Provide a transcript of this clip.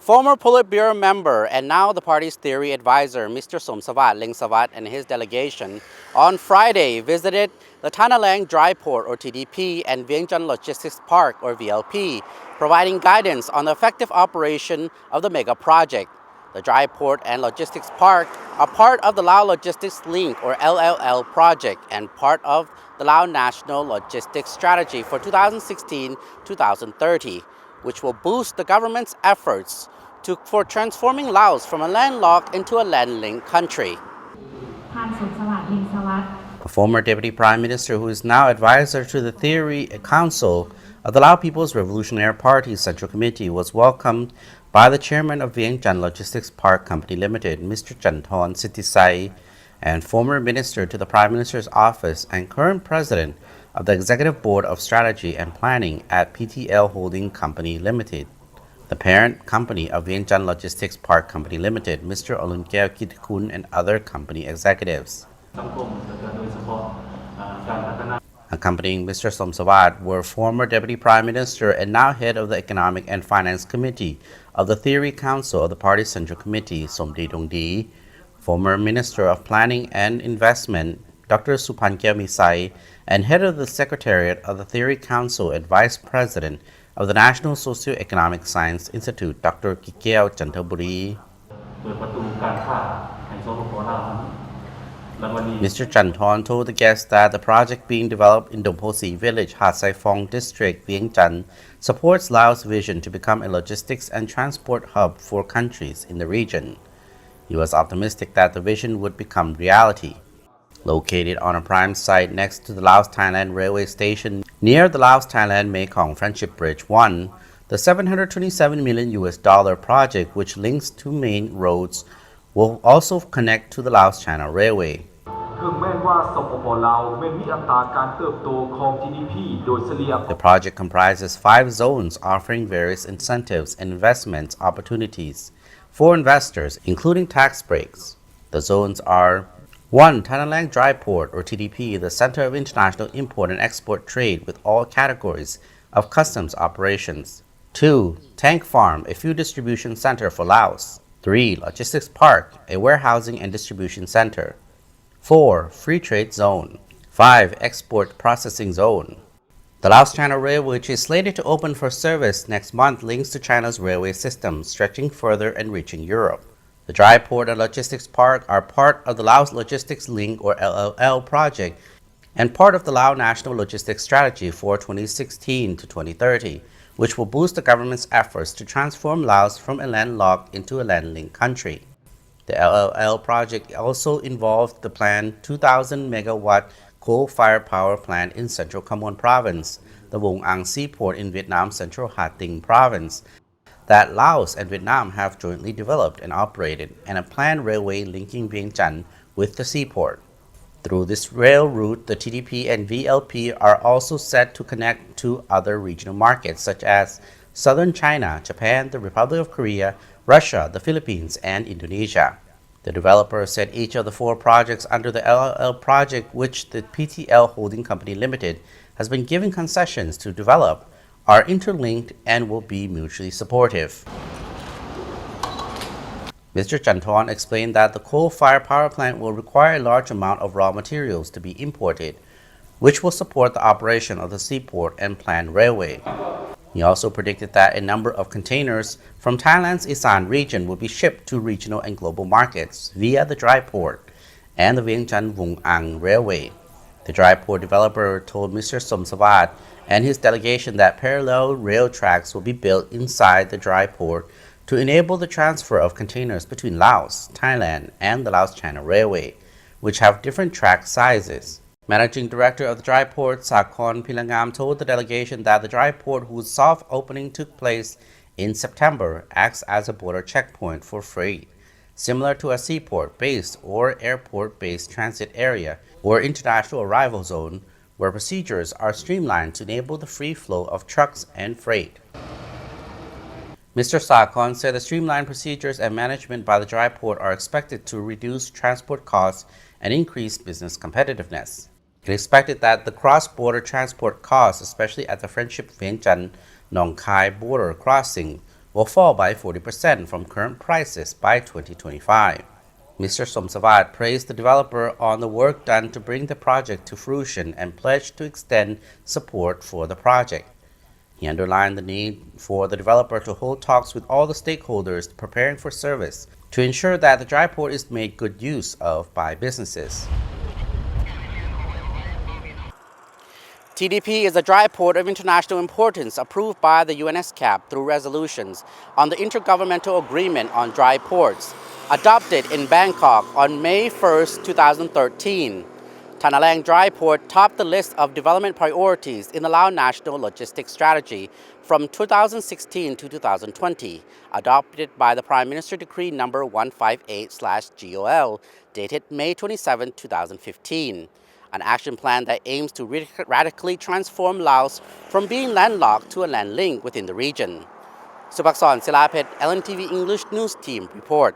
Former Politburo member and now the party's theory advisor, Mr. Somsavath Lengsavad and his delegation on Friday visited the Thanalang Dry Port or TDP and Vientiane Logistics Park or VLP, providing guidance on the effective operation of the mega project. The Dry Port and Logistics Park are part of the Lao Logistics Link or LLL project and part of the Lao National Logistics Strategy for 2016-2030, which will boost the government's efforts for transforming Laos from a landlocked into a land-linked country. A former Deputy Prime Minister who is now advisor to the Theory Council of the Lao People's Revolutionary Party's Central Committee was welcomed by the chairman of Vientiane Logistics Park Company Limited, Mr. Chanthon Sittisai, and former minister to the Prime Minister's office and current president of the Executive Board of Strategy and Planning at PTL Holding Company Limited, the parent company of Vientiane Logistics Park Company Limited, Mr. Olunkel Kitikun and other company executives. Accompanying Mr. Somsavath were former Deputy Prime Minister and now head of the Economic and Finance Committee of the Theory Council of the Party's Central Committee, Somdi Dongdi, former Minister of Planning and Investment, Dr. Supankyal Misai, and head of the Secretariat of the Theory Council and Vice President of the National Socio-Economic Science Institute, Dr. Kikeo Chantaburi. Mr. Chanthon told the guests that the project being developed in Domposi Village, Hat Sai Phong District, Vientiane, supports Laos' vision to become a logistics and transport hub for countries in the region. He was optimistic that the vision would become reality. Located on a prime site next to the Laos-Thailand Railway Station near the Laos-Thailand-Mekong Friendship Bridge 1, the $727 million project, which links two main roads, will also connect to the Laos-China Railway. The project comprises 5 zones offering various incentives and investment opportunities for investors, including tax breaks. The zones are 1. Thanalang Dry Port or TDP, the center of international import and export trade with all categories of customs operations. 2. Tank Farm, a fuel distribution center for Laos. 3. Logistics Park, a warehousing and distribution center. 4. Free Trade Zone. 5. Export Processing Zone. The Laos-China Railway, which is slated to open for service next month, links to China's railway system, stretching further and reaching Europe. The Dry Port and Logistics Park are part of the Laos Logistics Link or LLL project and part of the Lao National Logistics Strategy for 2016 to 2030, which will boost the government's efforts to transform Laos from a landlocked into a land-linked country. The LLL project also involved the planned 2,000 megawatt coal-fired power plant in central Kham Province, the Vung Ang Seaport in Vietnam's central Ha Tinh Province, that Laos and Vietnam have jointly developed and operated, and a planned railway linking Vientiane with the seaport. Through this rail route, the TDP and VLP are also set to connect to other regional markets such as southern China, Japan, the Republic of Korea, Russia, the Philippines, and Indonesia. The developer said each of the 4 projects under the LLL project, which the PTL Holding Company Limited has been given concessions to develop, are interlinked and will be mutually supportive. Mr. Chanthon explained that the coal-fired power plant will require a large amount of raw materials to be imported, which will support the operation of the seaport and planned railway. He also predicted that a number of containers from Thailand's Isan region will be shipped to regional and global markets via the Dry Port and the Vientiane Vung Ang Railway. The Dry Port developer told Mr. Somsavath and his delegation that parallel rail tracks will be built inside the Dry Port to enable the transfer of containers between Laos, Thailand, and the Laos-China Railway, which have different track sizes. Managing Director of the Dry Port, Sakon Pilangam, told the delegation that the Dry Port, whose soft opening took place in September, acts as a border checkpoint for freight, similar to a seaport-based or airport-based transit area or international arrival zone, where procedures are streamlined to enable the free flow of trucks and freight. Mr. Sakon said the streamlined procedures and management by the Dry Port are expected to reduce transport costs and increase business competitiveness. It is expected that the cross-border transport costs, especially at the Friendship Vientiane Nong Khai border crossing, will fall by 40% from current prices by 2025. Mr. Somsavath praised the developer on the work done to bring the project to fruition and pledged to extend support for the project. He underlined the need for the developer to hold talks with all the stakeholders preparing for service to ensure that the dry port is made good use of by businesses. TDP is a dry port of international importance approved by the UNESCAP through resolutions on the Intergovernmental Agreement on Dry Ports, adopted in Bangkok on May 1, 2013. Tanalang Dry Port topped the list of development priorities in the Lao National Logistics Strategy from 2016 to 2020, adopted by the Prime Minister Decree No. 158/GOL, dated May 27, 2015. An action plan that aims to radically transform Laos from being landlocked to a land link within the region. Subakson Silapet, LNTV English News Team report.